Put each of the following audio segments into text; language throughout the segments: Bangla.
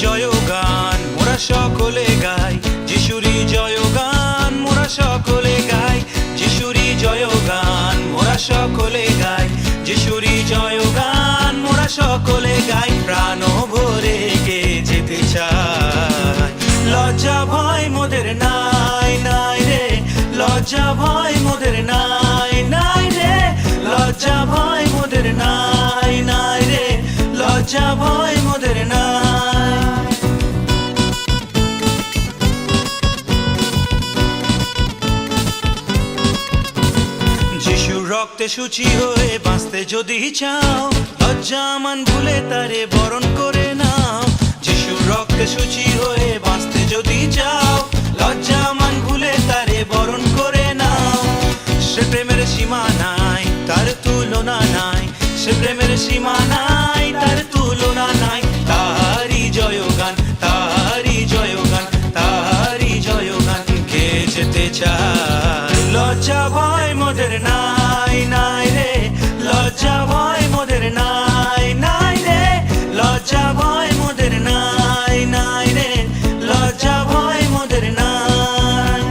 জয়গান মোরা সকলে গাই, যিশুরি জয়গান মোরা সকলে গাই, যিশুরি জয়গান মোরা সকলে গাই, যিশুরি জয়গান মোরা সকলে গাই। প্রাণ ভরে গে যেতে চাই, লজ্জা ভয় মোদের নাই নাই রে, লজ্জা ভয় মোদের নাই নাই রে, লজ্জা ভয় মোদের নাই নাই রে, লজ্জা ভয় মোদের নাই। যিশুর রক্তে শুচি হয়ে বাঁচতে যদি চাও, লজ্জা মান ভুলে তারে বরণ করে নাও। যিশুর রক্তে শুচি হয়ে বাঁচতে যদি চাও, লজ্জা মান ভুলে তারে বরণ করে নাও। সে প্রেমের সীমা নাই, তার তুলনা নাই, সে প্রেমের সীমা নাই, তার তুলনা নাই। তাহারি জয়গান, তাহারি জয়গান, তাহারি জয়গান কে যেতে চায়। লজ্জা ভয় মোদের নাই নাই রে, লজ্জা ভয় মোদের নাই নাই রে, লজ্জা ভয় মোদের নাই নাই রে, লজ্জা ভয় মোদের নাই।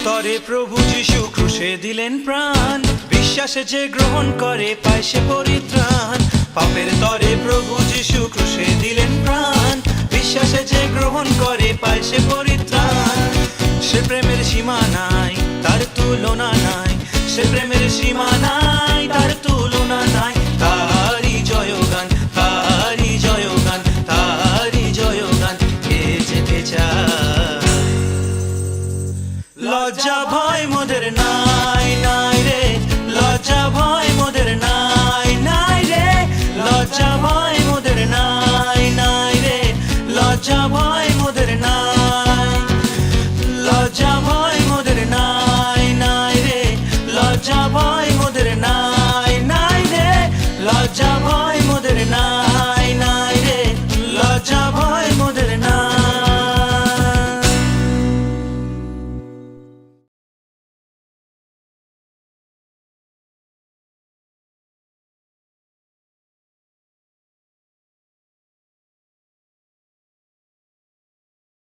তরে প্রভু যিশু ক্রুশে দিলেন প্রাণ, বিশ্বাসে যে গ্রহণ করে পায় সে পরিত্রাণ। পাপের তরে প্রভু যিশু ক্রুশে দিলেন প্রাণ, বিশ্বাসে যে গ্রহণ করে পায় সে পরিত্রাণ। সে প্রেমের সীমা নাই, তার তুলনা নাই, সে প্রেমের সীমা নাই।